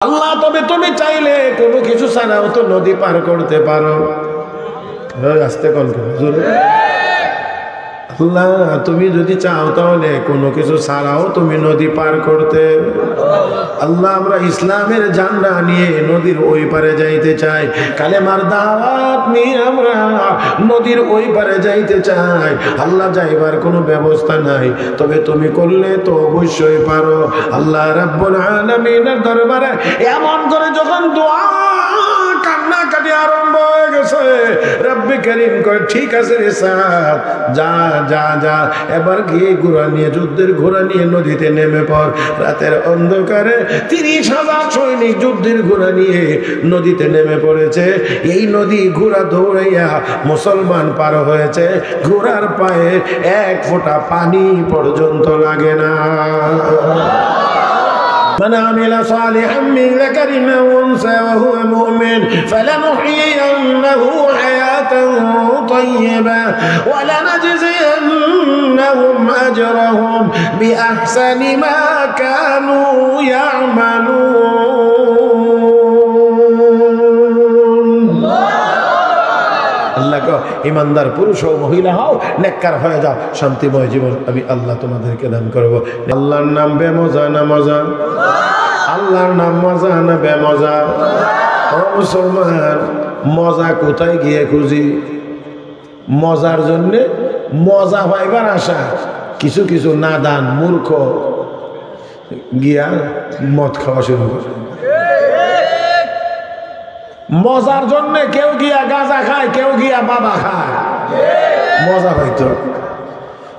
আল্লাহ তবে তুমি চাইলে কোনো কিছু ছাড়াও তো নদী পার করতে পারো। আস্তে কল জোরে আল্লাহ তুমি যদি চাও তাহলে কোনো কিছু ছাড়াও তুমি নদী পার করতে। আল্লাহ আমরা ইসলামের ঝান্ডা নিয়ে নদীর ওই পারে যাইতে চাই, কালেমার দাওয়াত নিয়ে আমরা নদীর ওই পারে যাইতে চাই। আল্লাহ যাইবার কোনো ব্যবস্থা নাই, তবে তুমি করলে তো অবশ্যই পারো। আল্লাহ রাব্বুল আলামিনের দরবারে এমন করে যখন দোয়া কান্নাকাটি আরম্ভ হয়ে গেছে, রব্বে কারীম কয় ঠিক আছে রে সাদ, যা যা যা এবার গিয়ে ঘোড়া নিয়ে, যুদ্ধের ঘোড়া নিয়ে নদীতে নেমে পড়। রাতের অন্ধকারে 30,000 সৈনিক যুদ্ধের ঘোড়া নিয়ে নদীতে নেমে পড়েছে। এই নদী ঘোড়া দৌড়াইয়া মুসলমান পার হয়েছে, ঘোড়ার পায়ে এক ফোঁটা পানি পর্যন্ত লাগে না। من عمل صالحا من ذكر أو أنثى وهو مؤمن فلنحيينه حياة طيبة ولنجزينهم أجرهم بأحسن ما كانوا يعملون। আল্লাহ কো ইমানদার পুরুষ ও মহিলা হও, নেককার হয়ে যাও, শান্তিময় জীবন আমি আল্লাহ তোমাদেরকে দান করব। আল্লাহর নাম বেমজা না মজা? আল্লাহর নাম মজা না বেমজা? ও মুসলমান, মজা কোথায় গিয়ে খুঁজি? মজার জন্য মজা পাইবার আশা কিছু কিছু নাদান মূর্খ গিয়া মদ খাওয়া শুরু করে। মজার জন্য কেউ গিয়া গাঁজা খায়, কেউ গিয়া বাবা খায়, মজা পাইতো।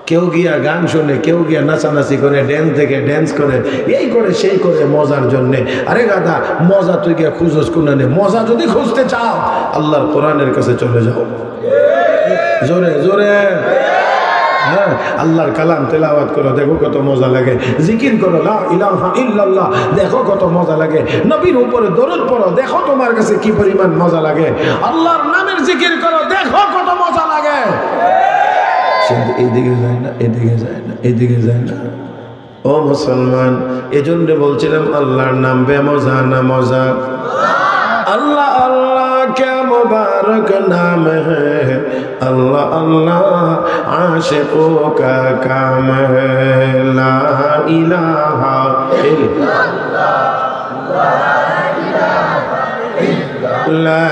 কেউ গিয়া গান শুনে, কেউ গিয়া নাচানাচি করে, ড্যান্স থেকে ড্যান্স করে, এই করে সেই করে মজার জন্যে। আরে গাদা, মজা তুই গিয়া খুঁজোস কোনানে? মজা যদি খুঁজতে চাও আল্লাহর কোরআনের কাছে চলে যাও। জোরে জোরে হ্যাঁ, আল্লাহর কালাম তেলাওয়াত করো, দেখো কত মজা লাগে। জিকির করো লা ইলাহা ইল্লাল্লাহ, দেখো কত মজা লাগে। নবীর উপরে দরুদ পড়ো, দেখো তোমার কাছে কি পরিমাণ মজা লাগে। আল্লাহর নামের জিকির করো, দেখো কত মজা লাগে। কিন্তু এদিকে যায় না, এদিকে যায় না, এদিকে যায় না। ও মুসলমান, এজন্য বলছিলাম আল্লাহর নাম বেমজা না মজা? अल्लाह अल्लाह क्या मुबारक नाम है, अल्लाह अल्लाह आशिकों का काम है। ला इलाहा इल्लल्लाह, ला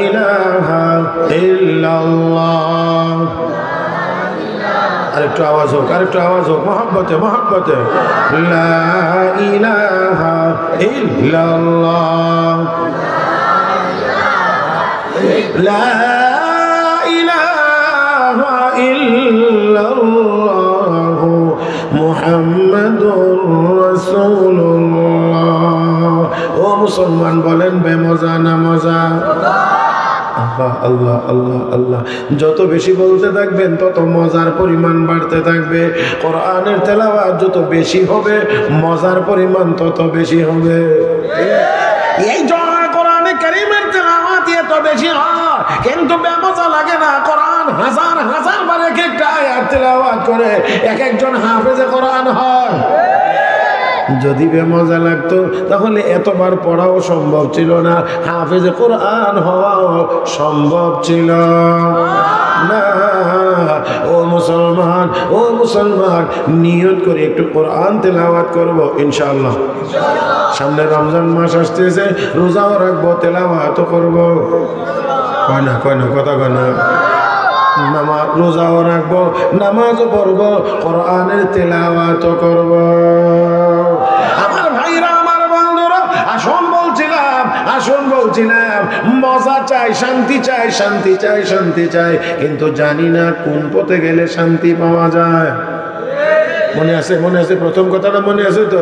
इलाहा इल्लल्लाह। আরেকটু আওয়াজ হোক, আরেকটু আওয়াজ হোক, মহব্বতে মহব্বতে। লা ইলাহা ইল্লাল্লাহ, লা ইলাহা ইল্লাল্লাহ মুহাম্মাদুর রাসূলুল্লাহ। ও মুসলমান, বলেন বেমজা না মজা? আল্লাহ আল্লাহ আল্লাহ আল্লাহ, যত বেশি বলতে থাকবেন তত মজার পরিমাণ বাড়তে থাকবে। কোরআনের তেলাওয়াত যত বেশি হবে মজার পরিমাণ তত বেশি হবে। এই জন্য কোরআনে কারীমের তেলাওয়াত এত বেশি হয়, কিন্তু বেমজা লাগে না। কোরআন হাজার হাজার বার এক একটা আয়াত তেলাওয়াত করে এক একজন হাফেজে কোরআন হয়। যদি বেমজা লাগতো তাহলে এতবার পড়াও সম্ভব ছিল না, হাফেজে কোরআন হওয়াও সম্ভব ছিল না। ও মুসলমান, ও মুসলমান, নিয়ত করে একটু কোরআন তেলাওয়াত করবো ইনশাআল্লাহ। সামনে রমজান মাস আসতেছে, রোজাও রাখবো, তেলাওয়াতও করবো। কয় না কয় না, কথা কয় না। নামাজ রোজাও রাখবো, নামাজও পড়বো, কোরআনের তেলাওয়াতও করবো। আমার ভাইরা, আমার বন্ধুরা, আসুন বলছিলাম, আসুন বলছিলাম, মজা চাই, শান্তি চাই, শান্তি চাই, শান্তি চাই, কিন্তু জানি না কোন পথে গেলে শান্তি পাওয়া যায়। মনে আছে? মনে আছে? প্রথম কথাটা মনে আছে তো?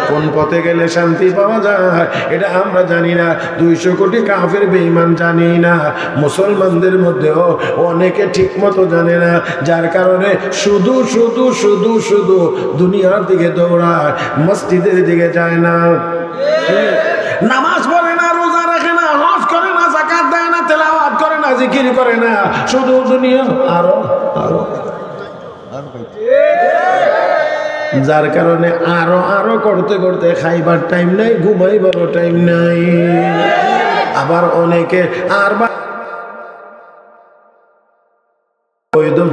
কোন পথে গেলে শান্তি পাওয়া যায় এটা আমরা জানি না। 200 কোটি কাফের বেঈমান জানি না, মুসলমানদের মধ্যেও অনেকে ঠিক মতো জানে না, যার কারণে শুধু শুধু শুধু শুধু দুনিয়ার দিকে দৌড়ায়, মসজিদের দিকে যায় না, নামাজ পড়ে না, রোজা রাখে না, হজ করে না, যাকাত দেয় না, তেলাওয়াত করে না, জিকির করে না, শুধু দুনিয়া আরো আরো। যার কারণে আরো আরো করতে করতে খাইবার টাইম নাই, ঘুমাইবারও টাইম নাই। আবার অনেকে আর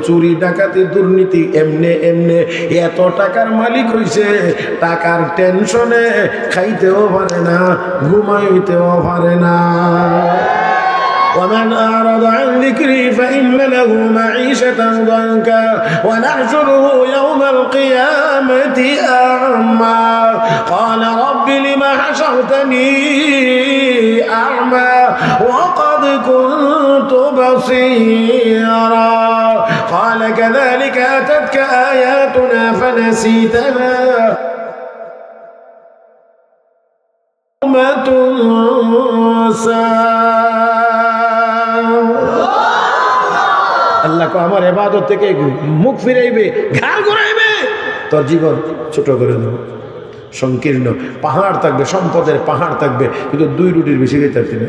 চুরি ডাকাতি দুর্নীতি এমনে এমনে এত টাকার মালিক হইছে, টাকার টেনশনে খাইতেও পারে না, ঘুমাইতেও পারে না। ومن أعرض عن ذكري فإن له معيشة ضنكا ونحشره يوم القيامة أعمى قال رب لم حشرتني أعمى وقد كنت بصيرا قال كذلك أتتك آياتنا فنسيتها يوم تنسى। আল্লাহ কো আমার ইবাদত থেকে মুখ ফিরাইবে, ঘাড় ঘুরাইবে, তোর জীবন ছোট করে দেব, সংকীর্ণ পাহাড় থাকবে, সম্পদের পাহাড় থাকবে, কিন্তু 2 রুটির বেশি খেতে পারতি না।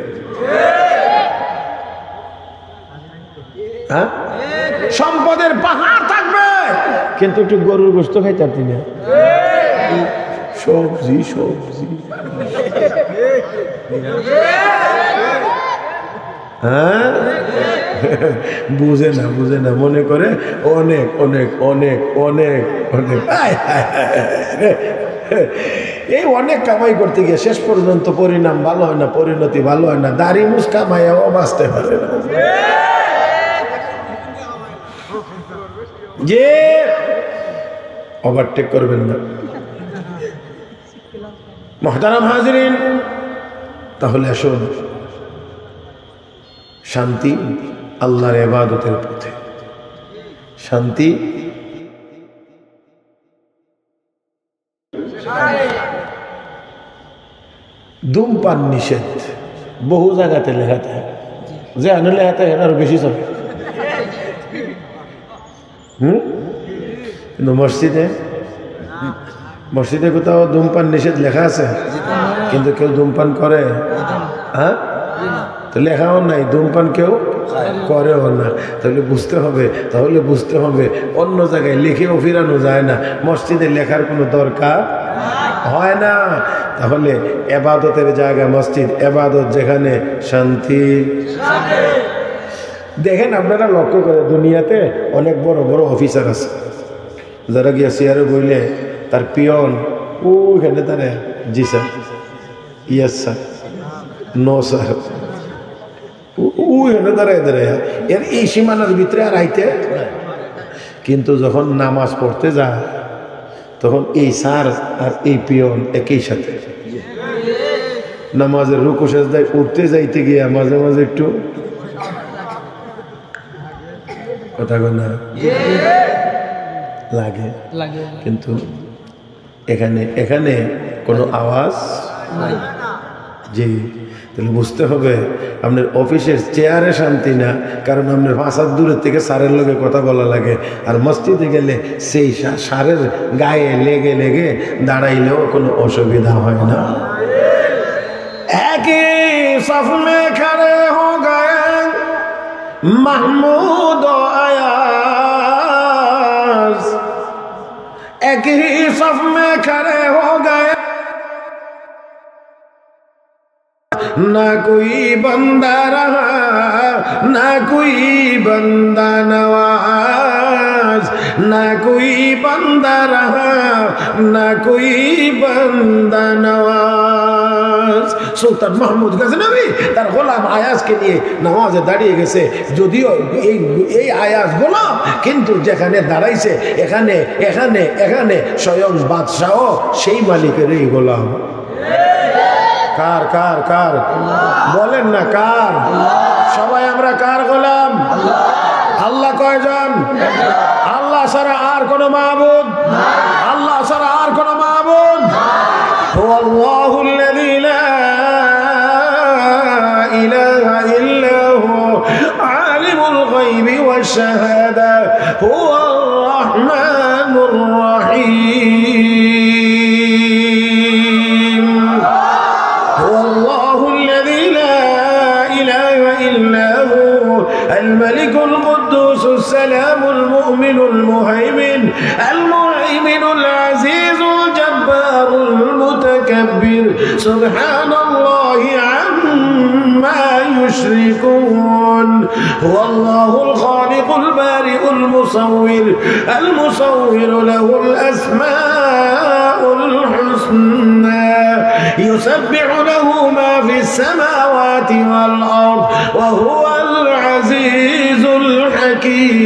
হ্যাঁ, সম্পদের পাহাড় থাকবে কিন্তু একটু গরুর গোশত খাইতে পারতি না। সবজি সবজি হ্যাঁ, বুঝে না বুঝে না, মনে করে অনেক অনেক অনেক অনেক অনেক এই অনেক কামাই করতে গিয়ে শেষ পর্যন্ত পরিণাম ভালো হয় না, পরিণতি ভালো হয় না। দাড়ি মুছ কামাইয়াও বাঁচতে পারে না। যে ওভারটেক করবেন না মুহতারাম হাজিরিন। তাহলে আসুন শান্তি আল্লাহর ইবাদতের পথে, শান্তি ধূমপান নিষেধ, বহু জায়গাতে লেখা থাকে, যে আনে লেখা থাকে আরো বেশি চলে। কিন্তু মসজিদে মসজিদে কোথাও ধূমপান নিষেধ লেখা আছে, কিন্তু কেউ ধূমপান করে? হ্যাঁ, তো লেখাও নাই, ধূমপান কেউ করেও না। তাহলে বুঝতে হবে অন্য জায়গায় লিখেও ফিরানো যায় না, মসজিদে লেখার কোনো দরকার হয় না। তাহলে ইবাদতের জায়গা মসজিদ, ইবাদত যেখানে শান্তি। দেখেন আপনারা লক্ষ্য করে, দুনিয়াতে অনেক বড় বড় অফিসার আছে, যারা গিয়া চেয়ারে বইলে তার পিয়ন ওইখানে তারা ji sir, yes sir, no sir, ওইখানে দাঁড়ায় দাঁড়ায় এর এই সীমানার ভিতরে আর আইতে। কিন্তু যখন নামাজ পড়তে যায় তখন এই স্যার আর এই পিয়ন একই সাথে। নামাজের রুকু সেজদায় উঠতে যাইতে গিয়ে মাঝে মাঝে একটু কথা না লাগে, কিন্তু এখানে কোনো আওয়াজ নাই। জি, তাহলে বুঝতে হবে আপনার অফিসের চেয়ারে শান্তি না, কারণ আপনার 5 হাত দূরের থেকে স্যারের লগে কথা বলা লাগে। আর মসজিদে গেলে সেই স্যারের গায়ে লেগে লেগে দাঁড়াইলেও কোনো অসুবিধা হয় না। একই সফ মে খড়ে হো গয়ে মাহমুদ ও আয়াজ, एक ही सफ में खड़े हो गए, ना कोई बंदा रहा ना कोई बंदा नवाज, ना कोई बंदा रहा ना कोई बंदा नवाज। সুলতান মাহমুদ গজনবী তার গোলাম আয়াজকে নিয়ে নামাজে দাঁড়িয়ে গেছে। যদিও এই আয়াজ গোলাম, কিন্তু যেখানে দাঁড়াইছে এখানে এখানে এখানে স্বয়ং বাদশাহ সেই মালিকের এই গোলাম। কার কার কার বলেন না, কার? সবাই আমরা কার গোলাম? আল্লাহ কয়জন? আল্লাহ ছাড়া আর কোন মাবুদ? আল্লাহ ছাড়া আর কোন মাবুদ? হুয়াল্লাহুল্লাযী লা ইলাহা ইল্লা হু আলিমুল গায়বি ওয়াশ শাহাদা হুয়ার রাহমানুর রাহিম। হুয়াল্লাহুল্লাযী লা ইলাহা ইল্লা হু الملك القدوس السلام المؤمن المهيمن المهيمن العزيز الجبار المتكبر سبحان الله عما يشركون هو الله الخالق البارئ المصور له الأسماء الحسنى يسبح له ما في السماوات والأرض وهو العزيز الحكيم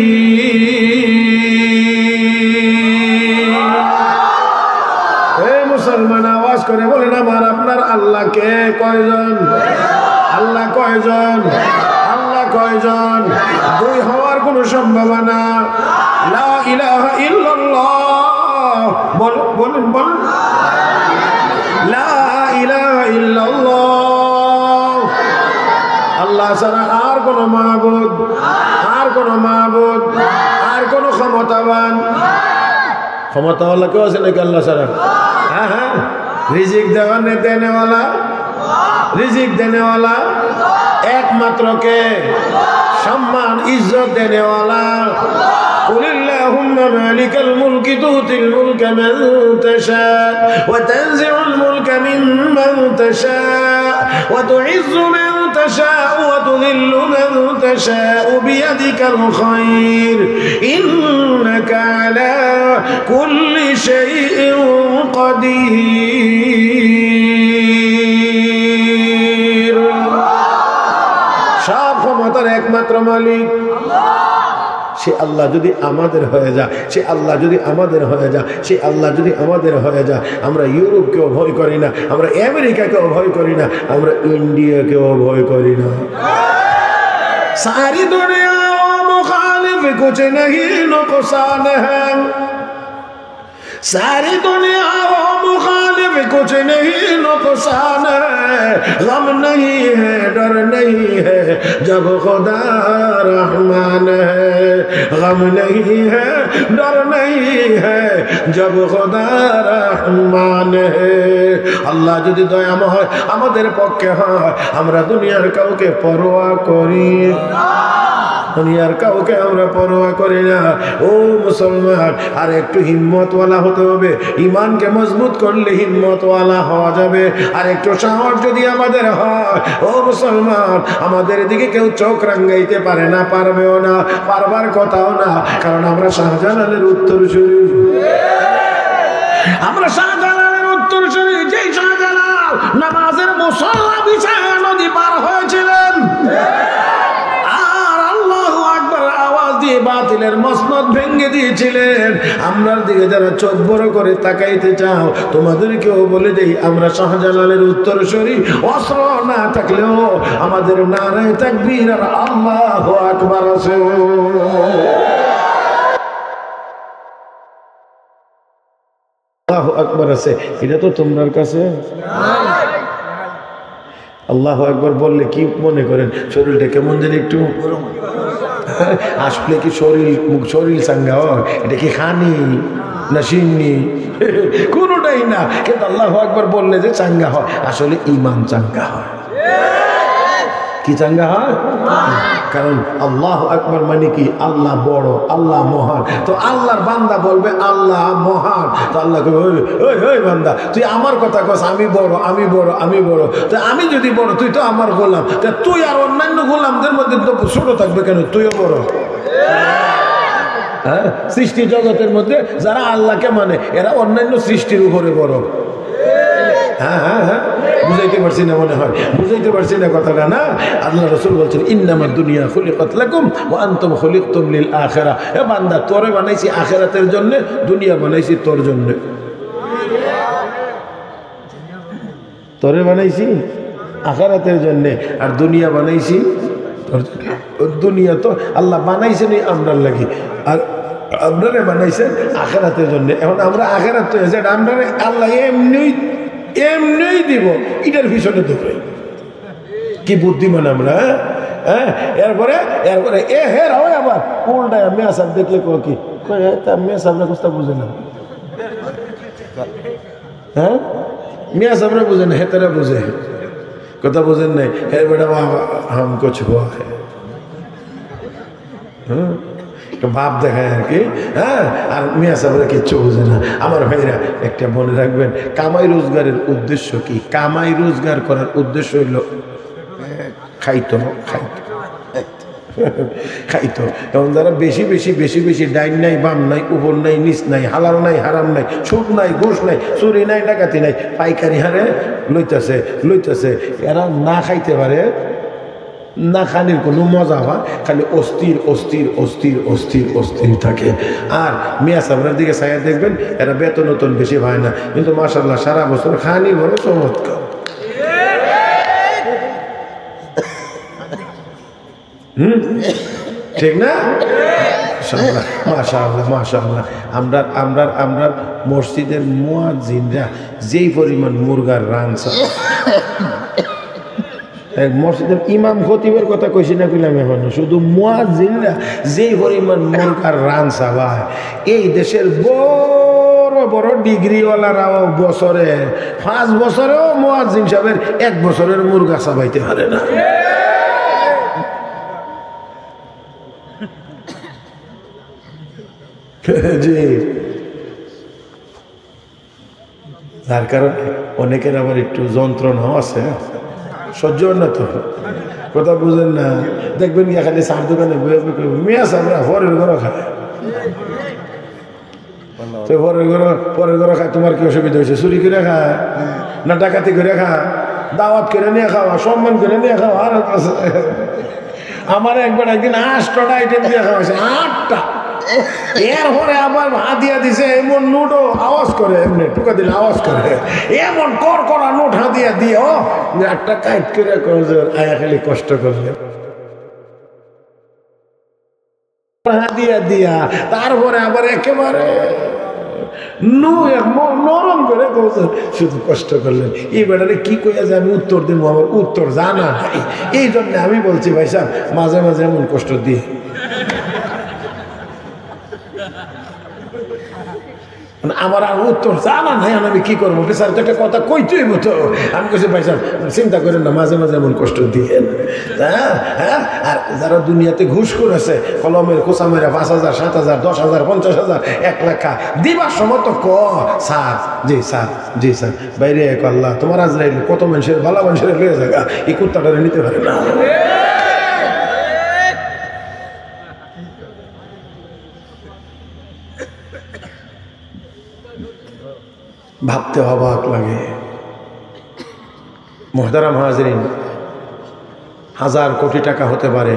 اے مسلمان आवाज করে বলেন আমার আপনার আল্লাহ কে কয়জন আল্লাহ কয়জন আল্লাহ কয়জন দুই হওয়ার কোনো সম্ভাবনা লা ইলাহা ইল্লাল্লাহ বলেন লা ইলাহা ইল্লাল্লাহ আল্লাহ ছাড়া আর কোনো মাবুদ আর কোনো ক্ষমতাওয়ালা কেউ আছে নাকি আল্লাহ ছাড়া হ্যাঁ রিজিক দেনেওয়ালা একমাত্র কে সম্মান ইজ্জত দেনেওয়ালা قل اللهم مالك الملك تؤتي الملك من تشاء وتنزع الملك ممن تشاء وتعز من تشاء وتذل من تشاء بيدك الخير إنك على كل شيء قدير সব ক্ষমতার একমাত্র মালিক সে আল্লাহ যদি আমাদের হয়ে যায় আমরা ইউরোপকেও ভয় করি না, আমরা আমেরিকাকেও ভয় করি না, আমরা ইন্ডিয়াকেও ভয় করি না। সারি দুনিয়া মুখালিফ কুছ नहीं नुकसान है, सारी दुनिया वो मुखालिफ कुछ नहीं नुकसान है, गम नहीं है डर नहीं है जब खुदा रहमान है, गम नहीं है डर नहीं है जब खुदा रहमान है। আল্লাহ যদি দয়াময় আমাদের পক্ষে হয় আমরা দুনিয়ার কাউকে পরোয়া করি দুনিয়ার কাউকে আমরা পরোয়া করি না। ও মুসলমান, আর একটু হিম্মতওয়ালা হতে হবে, ইমানকে মজবুত করলে হিম্মতওয়ালা হওয়া যাবে। আর একটু সাহস যদি আমাদের হয়, ও মুসলমান, আমাদের দিকে কেউ চোখ রাঙ্গাইতে পারে না, পারবেও না, পারবার কথাও না, কারণ আমরা শাহজালালের উত্তরসূরি। আমরা শাহজালালের উত্তরসূরি। যেই শাহজালাল নামাজের মুসল্লা বিছায় নদী পার হয়েছিলেন, বাতিলের মসনদ ভেঙে দিয়েছিলেন। আমরার দিকে যারা চোখ বড় করে তাকাইতে চাও, তোমাদেরকেও বলে দেই আমরা শাহজালালের উত্তরসূরি। অস্ত্র না থাকলেও আমাদের নারায়ে তাকবীর আর আল্লাহু আকবার আছে। আল্লাহু আকবার আছে, এটা তো তোমার কাছে। আল্লাহু আকবার বললে কি মনে করেন শরীরটা কেমন যেন একটু আসলে কি শরীর চাঙ্গা হয়? এটা কি খানি না সিন্নি? কোনোটাই না। কিন্তু আল্লাহু আকবার বললে যে চাঙ্গা হয়, আসলে ইমান চাঙ্গা হয়। কি চাঙ্গা হয়? কারণ আল্লাহু আকবার মানে কি? আল্লাহ বড়, আল্লাহ মহান। তো আল্লাহর বান্দা বলবে আল্লাহ মহান, তো আল্লাহ কইবে ওই বান্দা তুই আমার কথা কস, আমি বড়, আমি বড়, আমি বড়। তো আমি যদি বড়, তুই তো আমার গোলাম, তা তুই আর অন্যান্য গোলামদের মধ্যে তো ছোট থাকবে কেন? তুইও বড়। হ্যাঁ, সৃষ্টি জগতের মধ্যে যারা আল্লাহকে মানে এরা অন্যান্য সৃষ্টির উপরে বড়। হ্যাঁ হ্যাঁ হ্যাঁ, বুঝাইতে পারছি না মনে হয়, বুঝাইতে পারছি না কথাটা না? আল্লাহ রাসূল বলছেন ইন্নামাদ দুনিয়া খুলিকাত লাকুম ওয়া আনতুম খুলিকতুম লিল আখিরাহ। এ বান্দা, তোরে বানাইছি আখিরাতের জন্য, দুনিয়া বানাইছি তোর জন্য। তোরে বানাইছি আখিরাতের জন্য, আর দুনিয়া বানাইছি তোর জন্য। দুনিয়া তো আল্লাহ বানাইছেন আমরার লাগি, আর আপনারে বানাইছেন আখিরাতের জন্য। এখন আমরা আখিরাত তো এসে আমরারে আল্লাহ এমনি দিব, এটার পিছনে দৌড়াই। কি বুদ্ধিমান আমরা! হ্যাঁ, এরপরে এ হের হয় আবার উল্টায় মেয়া সাহেব দেখলে কি মেয়া সাহেবরা কোথা বুঝে না। হ্যাঁ, মেয়া সাহেবরা বুঝে না, হেতারা বুঝে। কথা বুঝেন নাই? হে বেটা হাম কুছ হুয়া হ্যাঁ, ভাব দেখায় আর কি। হ্যাঁ, আর মিয়া সাহেবরা কিচ্ছু বুঝে না। আমার ভাইরা একটা মনে রাখবেন, কামাই রোজগারের উদ্দেশ্য কি? কামাই রোজগার করার উদ্দেশ্য হইল খাইতো খাইতো। এবং যারা বেশি বেশি বেশি বেশি ডাইন নাই, বাম নাই, উপর নাই, নিচ নাই, হালাল নাই, হারাম নাই, সুদ নাই, ঘুষ নাই, চুরি নাই, ডাকাতি নাই, পাইকারি হারে লইতেছে। এরা না খাইতে পারে, না খানির কোনো মজা হয়, খালি অস্থির থাকে। আর মিয়া সাহেবের দিকে চাইয়া দেখবেন, এরা বেতন বেশি হয় না, কিন্তু মাশাআল্লাহ সারা বছর খানি বড় চমৎকার। ঠিক না? মাশাআল্লাহ। আমরা মসজিদের মুয়াজ্জিনরা যেই পরিমাণ মুরগার রানসা, মসজিদের ইমাম খতিবের কথা কইছি না কইলাম এখন, শুধু মুয়াজ্জিনরা যেই পরিমাণ মুরগার রানসা ভাই, এই দেশের বড় বড় ডিগ্রিওয়ালারাও বছরে 5 বছরেও মুয়াজ্জিন সাহেবের 1 বছরের মুরগা চাবাইতে পারে না। জি, যার কারণে অনেকের আবার একটু যন্ত্রণাও আছে, সহ্য না তো কথা বুঝেন না। দেখবেন গিয়ে খালি চার দোকানে মেয়া চামড়া পরের ঘর খায়, তো পরের ঘর খায়। তোমার কি অসুবিধা হয়েছে? চুরি করে খায় না ডাকাতি করে খায়, দাওয়াত করে নিয়ে খাওয়া, সম্মান করে নিয়ে খাওয়া। আর আমার একদিন 8টা আইটেম দিয়ে খাওয়া হয়েছে, 8টা। এরপরে আবার হাতিয়া দিছে এমন নোটও আওয়াজ করে, এমনি টুকা দিলে আওয়াজ করে, এমন করা নোট হাতিয়া দিয়ে একটা কাইট করে আয়া খালি কষ্ট করলে হাতিয়া দিয়া, তারপরে আবার একেবারে নরম করে শুধু কষ্ট করলেন। এই বেটারে কি কইয়া যে আমি উত্তর দিব, আমার উত্তর জানা নাই। এই জন্য আমি বলছি ভাই সাহেব, মাঝে মাঝে এমন কষ্ট দিয়ে আমার আর উত্তর জানা নাই, আমি কি করবো? বেচার তো একটা কথা কইতেই মতো। আমি কইছি ভাই সাহেব চিন্তা করেন না, মাঝে মাঝে এমন কষ্ট দিয়ে। হ্যাঁ, আর যারা দুনিয়াতে ঘুষ করেছে, কলমের খোঁচা মেরে 5,000, 7,000, 10,000, 50,000, 1 লাখ দিবার সময় তো স্যার জি স্যার বাইরে আল্লাহ তোমার আজরাইল কত মানুষের ভালো মানুষের লয়ে জায়গা, এই কুত্তাটারে নিতে পারে না। ভাবতে অবাক লাগে। মুহতারাম হাজরিন, 1000 কোটি টাকা হতে পারে,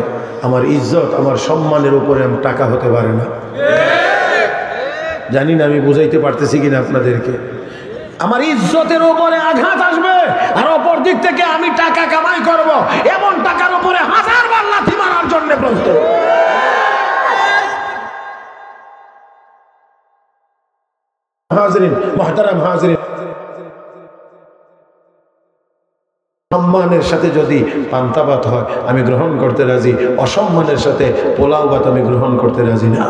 আমার ইজ্জত আমার সম্মানের উপরে টাকা হতে পারে না। জানি না আমি বুঝাইতে পারতেছি কিনা আপনাদেরকে। আমার ইজ্জতের উপরে আঘাত আসবে, আর অপর দিক থেকে আমি টাকা কামাই করব, এমন টাকার উপরে 1000 বার লাথি মারার জন্য প্রস্তুত। হাজরিন, মুহতারাম হাজরিন, সম্মানের সাথে যদি পান্তা ভাত হয় আমি গ্রহণ করতে রাজি, অসম্মানের সাথে পোলাও ভাত আমি গ্রহণ করতে রাজি না।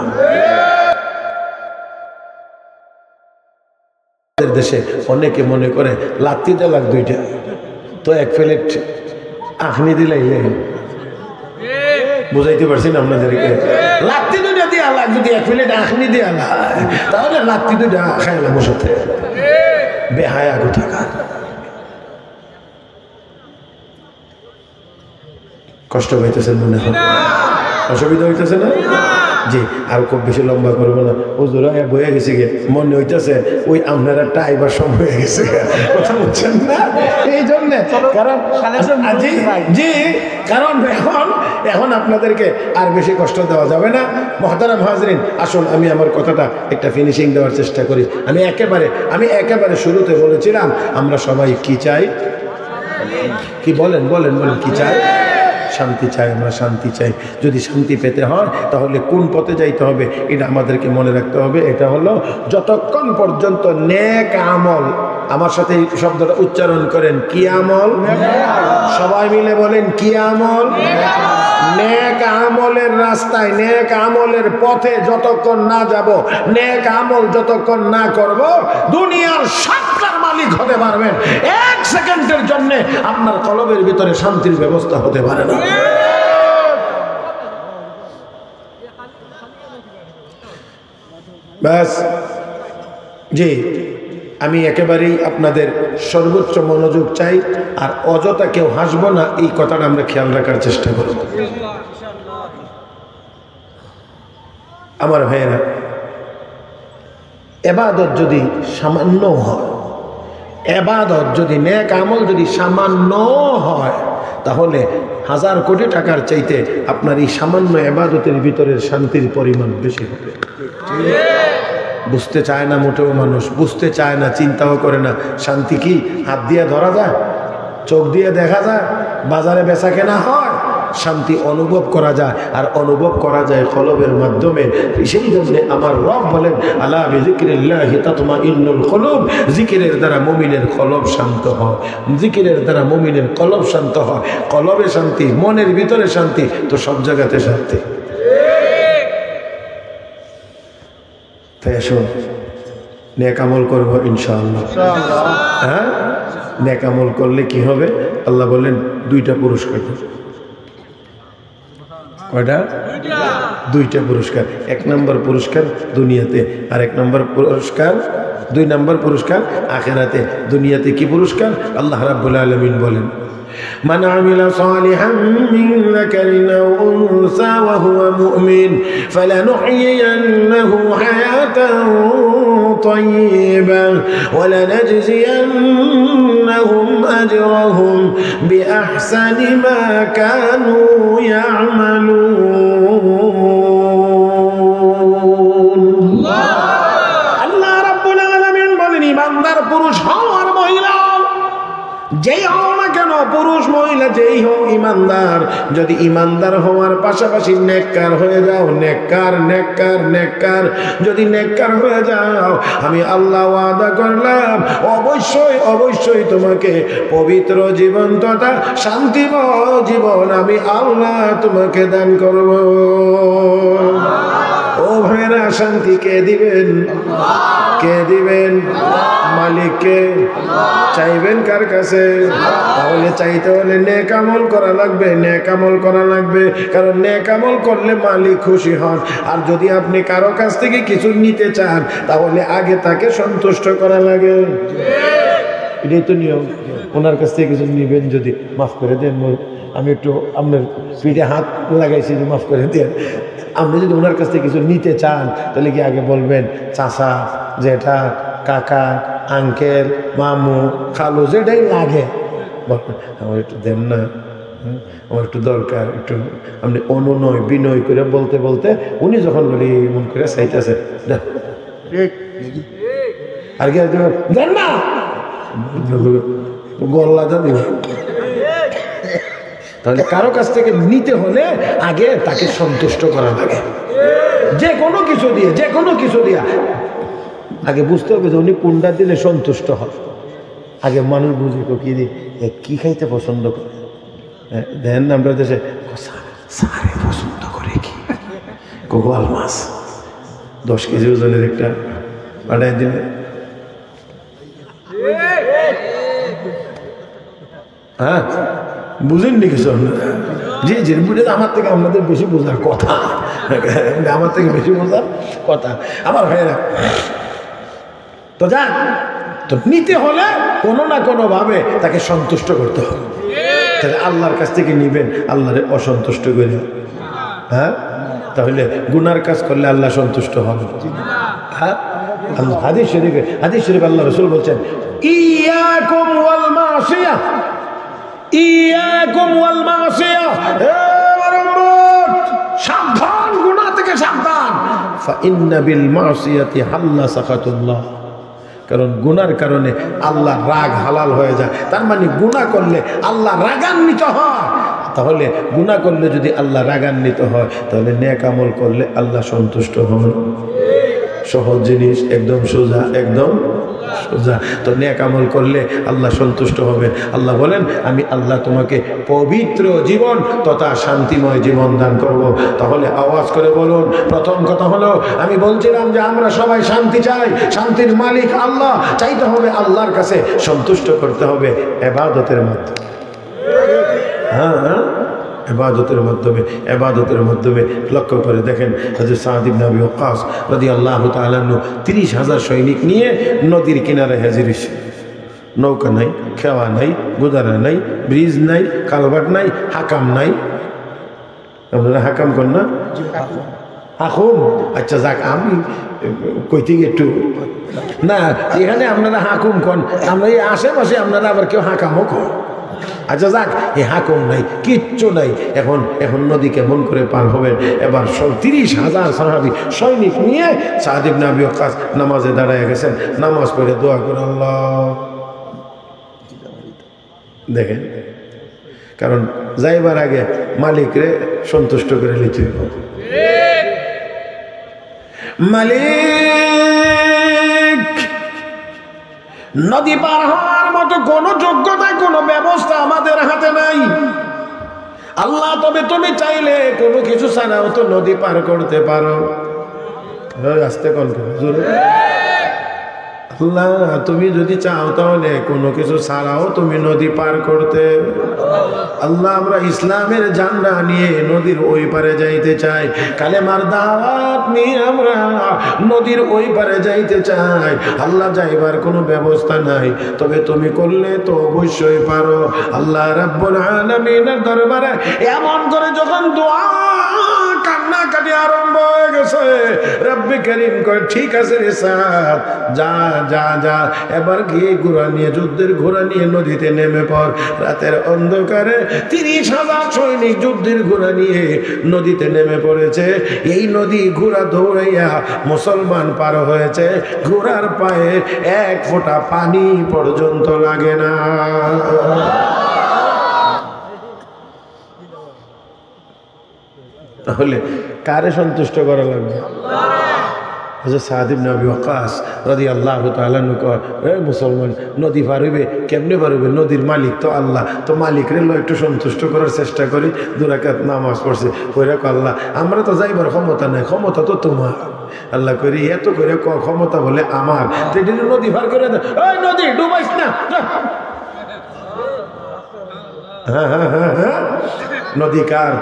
দেশে অনেকে মনে করে লাত্তি দেলাক 2টা, তো 1 প্লেট আখনি দিলাইলে, বুঝাইতে পারছি না আপনাদেরকে? লাত্তি 2টা দিয়ে আলাক, যদি 1 প্লেট আখনি দিয়ে আলাক, তাহলে লাত্তি 2টা খাইলাম ওর সাথে। বেহায়া কোথাকার। কষ্ট হইতেছেন মনে হয়? অসুবিধা হইতেছে না? জি, আর খুব বেশি লম্বা করবো না। হুজুর বয়ে গেছে গে, মনে হইতেছে ওই আপনারা টাইবার সব হয়ে গেছে, কথা বলছেন না? এই জন্যে কারণ এখন আপনাদেরকে আর বেশি কষ্ট দেওয়া যাবে না। মুহতারাম হাজরিন, আসুন আমি আমার কথাটা একটা ফিনিশিং দেওয়ার চেষ্টা করি। আমি একেবারে শুরুতে বলেছিলাম আমরা সবাই কি চাই? কি বলেন কি চাই? শান্তি চাই। আমরা শান্তি চাই। যদি শান্তি পেতে হয় তাহলে কোন পথে যাইতে হবে এটা আমাদেরকে মনে রাখতে হবে। এটা হলো যতক্ষণ পর্যন্ত নেক আমল, আমার সাথে এই শব্দটা উচ্চারণ করেন, কি আমল? সবাই মিলে বলেন কি আমল? নেক আমলের রাস্তায়, নেক আমলের পথে যতক্ষণ না যাব, নেক আমল যতক্ষণ না করব, দুনিয়ার সবটার মালিক হতে পারবেন, 1 সেকেন্ডের জন্য আপনার কলবের ভিতরে শান্তির ব্যবস্থা হতে পারে না। ব্যাস। জি, আমি একেবারেই আপনাদের সর্বোচ্চ মনোযোগ চাই, আর অযথা কেউ হাসবো না এই কথাটা আমরা খেয়াল রাখার চেষ্টা করব। আমার ভাইয়েরা, এবাদত যদি সামান্য হয়, এবাদত যদি নেক আমল যদি সামান্য হয়, তাহলে 1000 কোটি টাকার চাইতে আপনার এই সামান্য এবাদতের ভিতরের শান্তির পরিমাণ বেশি হবে। বুঝতে চায় না মোটেও মানুষ, বুঝতে চায় না, চিন্তাও করে না। শান্তি কি হাত দিয়ে ধরা যায়, চোখ দিয়ে দেখা যায়, বাজারে বেচা কেনা হয়? শান্তি অনুভব করা যায়, আর অনুভব করা যায় কলবের মাধ্যমে। সেই জন্য আমার রব বলেন, আলা বিযিকরিল্লাহি তাতমাইন্নুল কুলুব, জিকিরের দ্বারা মুমিনের কলব শান্ত হয়। জিকিরের দ্বারা মুমিনের কলব শান্ত হয়। কলবে শান্তি, মনের ভিতরে শান্তি, তো সব জায়গাতে শান্তি। তাই আসুন নেক আমল করবো ইনশাআল্লাহ। হ্যাঁ, নেক আমল করলে কি হবে? আল্লাহ বলেন 2টা পুরস্কার। কয়টা? 2টা পুরস্কার। 1 নম্বর পুরস্কার দুনিয়াতে, আর 1 নম্বর পুরস্কার, 2 নম্বর পুরস্কার আখিরাতে। দুনিয়াতে কি পুরস্কার? আল্লাহ রাব্বুল আলামিন বলেন, من عمل صالحا من ذكر أو أنثى وهو مؤمن فلنحيينه حياة طيبة ولنجزينهم أجرهم بأحسن ما كانوا يعملون. الله رب العالمين বলেন, ইমানদার পুরুষ হও আর মহিলা যেই হও না কেন, পুরুষ মহিলা যেই হোক, ইমানদার। যদি ইমানদার হওয়ার পাশাপাশি নেককার হয়ে যাও, নেককার নেককার নেককার, যদি নেককার হয়ে যাও, আমি আল্লাহ ওয়াদা করলাম অবশ্যই অবশ্যই তোমাকে পবিত্র জীবন তথা শান্তিময় জীবন আমি আল্লাহ তোমাকে দান করব। ও ভাইরা, শান্তি কে দিবেন? কে দিবেন? মালিককে। চাইবেন কার কাছে? তাহলে চাইতে হলে নেক আমল করা লাগবে, নেক আমল করা লাগবে। কারণ নেক আমল করলে মালিক খুশি হন। আর যদি আপনি কারো কাছ থেকে কিছু নিতে চান, তাহলে আগে তাকে সন্তুষ্ট করা লাগে। এটাই তো নিয়ম। ওনার কাছ থেকে কিছু নিবেন, যদি মাফ করে দেন, আমি একটু আপনার পিঠে হাত লাগাইছি, মাফ করে দেন। আপনি যদি ওনার কাছ থেকে কিছু নিতে চান, তাহলে কি আগে বলবেন চাচা, জেঠা, কাকা, আঙ্কেল, মামু, খালু, যেটাই লাগে বলবেন, আমার একটু দেন না, আমার একটু দরকার, একটু। আপনি অনুনয় বিনয় করে বলতে বলতে উনি যখন বলি মন করে চাইতেছে, আর কি দেন না, গল্লা দিব। তাহলে কারো কাছ থেকে নিতে হলে আগে তাকে সন্তুষ্ট করা লাগে। যে কোনো কিছু দিয়ে, যে কোনো কিছু দিয়ে আগে বুঝতে হবে যে উনি কোনটা দিলে সন্তুষ্ট হয়। আগে মানুষ বুঝি কি দিয়ে কি খাইতে পছন্দ করে। দেন আমরা দেশে সারে পছন্দ করে কি, গোয়াল মাছ 10 কেজি ওজনের একটা পাঠাই দিলে, হ্যাঁ বুঝেননি কিছু আপনারা? জি জি, বুঝে আমার থেকে আপনাদের বেশি বোঝার কথা, আমার থেকে বেশি বোঝার কথা আমার ভাইয়েরা। তো যাক, তো নিতে হলে কোনো না কোনো ভাবে তাকে সন্তুষ্ট করতে হবে। তাহলে আল্লাহর কাছ থেকে নিবেন, আল্লাহরে অসন্তুষ্ট করে, হ্যাঁ তাহলে গুনার কাজ করলে আল্লাহ সন্তুষ্ট হবে। হ্যাঁ, হাদিস শরীফে আল্লাহ রাসূল বলছেন, ইয়াকুম ওয়াল মাসিয়া, ইয়াকুম ওয়াল মাসিয়া, সাবধান, গুনাহ থেকে সাবধান। ফা ইন্না বিল মাসিয়াতি হাল্লা সাখাতুল্লাহ, কারণ গুনার কারণে আল্লাহ রাগ হালাল হয়ে যায়। তার মানে গুনাহ করলে আল্লাহ রাগান্বিত হয়। তাহলে গুনাহ করলে যদি আল্লাহ রাগান্বিত হয়, তাহলে নেক আমল করলে আল্লাহ সন্তুষ্ট হন। সহজ জিনিস, একদম সোজা, একদম সোজা। তো নেক আমল করলে আল্লাহ সন্তুষ্ট হবে। আল্লাহ বলেন, আমি আল্লাহ তোমাকে পবিত্র জীবন তথা শান্তিময় জীবন দান করব। তাহলে আওয়াজ করে বলুন, প্রথম কথা হলো আমি বলছিলাম যে আমরা সবাই শান্তি চাই। শান্তির মালিক আল্লাহ। চাইতে হবে আল্লাহর কাছে, সন্তুষ্ট করতে হবে ইবাদতের মাধ্যমে। হ্যাঁ, ইবাদতের মাধ্যমে লক্ষ্য করে দেখেন হযরত সাদ ইবনে আবি ওয়াক্কাস রাদিয়াল্লাহু তাআলা 30,000 সৈনিক নিয়ে নদীর কিনারে হাজির হয়েছে। নৌকা নাই, খেওয়া নাই, গুদারা নাই, ব্রিজ নাই, কালভার্ট নাই, হাকাম নাই। আপনারা হাকাম কর না? হাকুম। আচ্ছা যাক, আমি কইতে একটু না, এখানে আপনারা হাকুম কন, আমরা এই আশেপাশে আপনারা আবার কেউ হাকামও কন। আচ্ছা যাক, এই হাকুম নাই, কিচ্ছু নাই। এখন নদী কেমন করে পার হবেন? এবার 30,000 সাহাবী সৈনিক নিয়ে সাদ ইবনে আবি ওয়াক্কাস নামাজে দাঁড়ায় গেছেন। নামাজ পড়ে দোয়া করে আল্লাহ দেখেন, কারণ যাইবার আগে মালিকরে সন্তুষ্ট করে নিতে হবে। মালিক, নদী পার হওয়ার মতো কোনো যোগ্যতা, কোনো ব্যবস্থা আমাদের হাতে নাই। আল্লাহ, তবে তুমি চাইলে কোনো কিছু ছাড়াও তো নদী পার করতে পারো। আস্তে কোন আল্লাহ, তুমি যদি চাও তাহলে কোনো কিছু ছাড়াও তুমি নদী পার করতে। আল্লাহ, আমরা ইসলামের ঝান্ডা নিয়ে নদীর ওই পারে যাইতে চাই, কালেমার দাওয়াত নিয়ে আমরা নদীর ওই পারে যাইতে চাই। আল্লাহ, যাইবার কোনো ব্যবস্থা নাই, তবে তুমি করলে তো অবশ্যই পারো। আল্লাহ রাব্বুল আলামিনের দরবারে এমন করে যখন দোয়া কান্নাকাটি আরম্ভ হয়ে গেছে, রব্বে কারীম কয় ঠিক আছে রে সাদ, যা যা যা, এবার গিয়ে ঘোড়া নিয়ে, যুদ্ধের ঘোড়া নিয়ে নদীতে নেমে পড়। রাতের অন্ধকারে 30,000 সৈনিক যুদ্ধের ঘোড়া নিয়ে নদীতে নেমে পড়েছে। এই নদী ঘোড়া দৌড়াইয়া মুসলমান পার হয়েছে, ঘোড়ার পায়ে এক ফোঁটা পানি পর্যন্ত লাগে না। তাহলে কারে সন্তুষ্ট করা লাগবে? হযরত সাদ ইবনে আবি ওয়াক্কাস রাদিয়াল্লাহু তাআলা মুসলমান নদী পার হইবে, কেমনে পার হইবে? নদীর মালিক তো আল্লাহ, তো মালিকরে একটু সন্তুষ্ট করার চেষ্টা করি। 2 রাকাত নামাজ পড়ছে, কইরা আল্লাহ, আমরা তো যাইবার ক্ষমতা নাই, ক্ষমতা তো তোমার। আল্লাহ করি এত করে ক্ষমতা বলে আমার, নদী পার করে দেয়। ওই নদী ডুবাইস না। হ্যাঁ হ্যাঁ হ্যাঁ হ্যাঁ, নদী কার?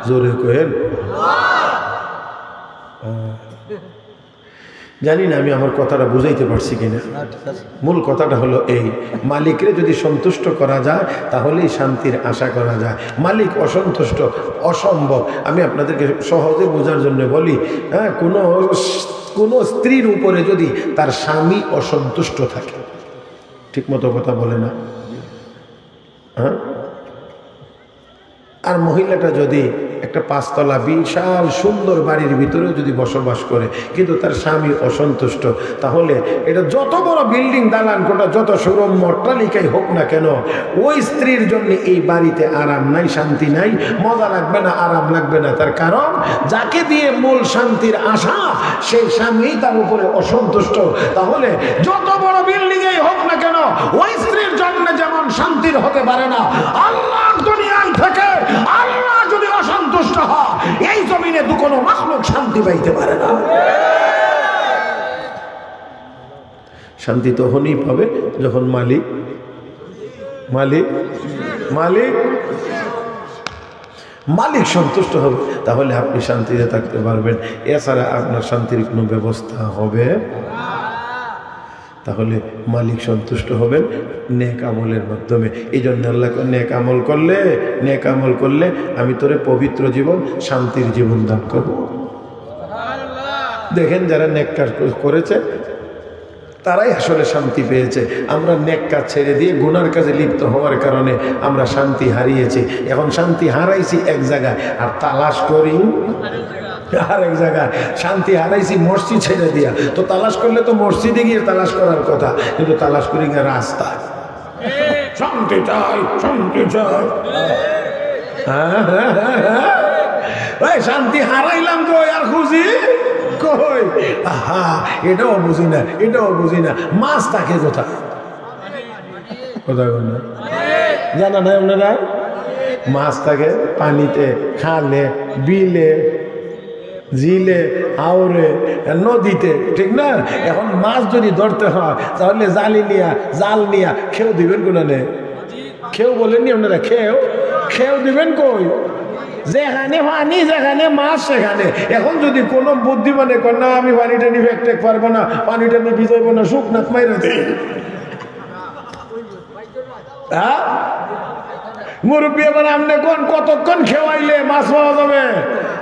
জোরে কহেন। জানি না আমি আমার কথাটা বুঝাইতে পারছি কিনা। মূল কথাটা হলো এই, মালিকরে যদি সন্তুষ্ট করা যায় তাহলেই শান্তির আশা করা যায়। মালিক অসন্তুষ্ট, অসম্ভব। আমি আপনাদেরকে সহজে বোঝার জন্য বলি, হ্যাঁ, কোনো স্ত্রীর উপরে যদি তার স্বামী অসন্তুষ্ট থাকে, ঠিক মতো কথা বলে না, হ্যাঁ, আর মহিলাটা যদি একটা 5 তলা বিশাল সুন্দর বাড়ির ভিতরেও যদি বসবাস করে, কিন্তু তার স্বামী অসন্তুষ্ট, তাহলে এটা যত বড় বিল্ডিং, দালান কোটা, যত সুরম্য অট্টালিকাই হোক না কেন, ওই স্ত্রীর জন্য এই বাড়িতে আরাম নাই, শান্তি নাই, মজা লাগবে না, আরাম লাগবে না। তার কারণ যাকে দিয়ে মূল শান্তির আশা, সেই স্বামী তার উপরে অসন্তুষ্ট। তাহলে যত বড় বিল্ডিংই হোক না কেন, ওই স্ত্রীর জন্য যেমন শান্তির হতে পারে না, আল্লাহ দুনিয়ায় থেকে আল্লাহ যদি অসন্তুষ্ট হয়, এই জমিনে তো কোনো মাখলুক শান্তি পাইতে পারে না। শান্তি তখনই পাবে যখন মালিক মালিক মালিক মালিক সন্তুষ্ট হবে, তাহলে আপনি শান্তিতে থাকতে পারবেন। এছাড়া আপনার শান্তির কোনো ব্যবস্থা হবে। তাহলে মালিক সন্তুষ্ট হবেন নেক আমলের মাধ্যমে। এই জন্য আল্লাহ নেক আমল করলে আমি তোরে পবিত্র জীবন, শান্তির জীবন দান করব। দেখেন, যারা নেক কাজ করেছে তারাই আসলে শান্তি পেয়েছে। আমরা নেক কাজ ছেড়ে দিয়ে গুনার কাজে লিপ্ত হওয়ার কারণে আমরা শান্তি হারিয়েছি। এখন শান্তি হারাইছি এক জায়গায়, আর তালাশ করি আরেক জায়গায়। শান্তি হারাইছি মসজিদ ছেড়ে দিয়া, তো তালাশ করলে তো মসজিদে গিয়ে তালাশ করার কথা, কিন্তু তালাশ করি গিয়ে রাস্তা। শান্তি চাই, শান্তি চাই, শান্তি হারাইলাম কই আর খুঁজি কই? এটাও বুঝি না, মাছ থাকে কোথায়? কোথায় জানা নাই আপনারা? মাছ থাকে পানিতে, খালে, বিলে, ঝিলে, আওরে, নদীতে, ঠিক না? এখন মাছ যদি ধরতে হয় তাহলে জাল নিয়া কেউ দিবেন কোন, খেও বলেননি আপনারা? খেও খেও দিবেন কই? যেখানে পানি যেখানে মাছ সেখানে। এখন যদি কোনো বুদ্ধিমানে কর না আমি পানিটা নিয়ে ফেকতে পারবো না, পানিটা নিয়ে ভিজাইবো না, শুকনাথ মাইরা দেয়, হ্যাঁ মুরব্বী এবার আপনি কোন কতক্ষণ খেওয়াইলে মাছ পাওয়া যাবে?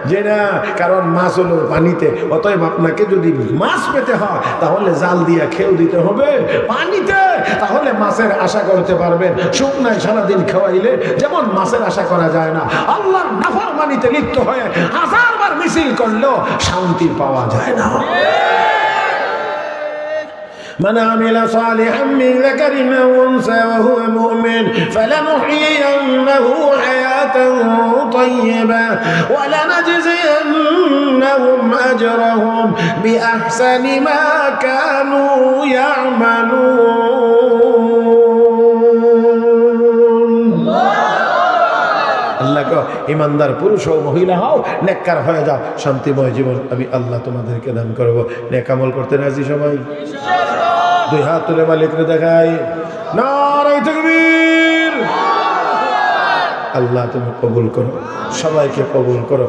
যে না, কারণ মাছ হলো পানিতে, অতএব আপনাকে যদি মাছ পেতে হয় তাহলে জাল দিয়া খেও দিতে হবে পানিতে, তাহলে মাছের আশা করতে পারবেন। শুকনায় সারাদিন খেওয়াইলে যেমন মাছের আশা করা যায় না, আল্লাহর নাফরমানিতে লিপ্ত হয়ে হাজারবার মিছিল করলেও শান্তি পাওয়া যায় না। من عمل صالحا من ذكر أو أنثى وهو مؤمن فلنحيينه حياة طيبة ولنجزينهم أجرهم بأحسن ما كانوا يعملون। আল্লাহ কো ইমানদার পুরুষ ও মহিলা হও, নেককার হয়ে যাও, শান্তিময় জীবন আমি আল্লাহ তোমাদেরকে দান করব। নেক আমল করতে রাজি সবাই? দুই হাত তুলে মালিককে দেখাই, নারে তাকবীর। আল্লাহ তুমি কবুল করো, সবাইকে কবুল করো।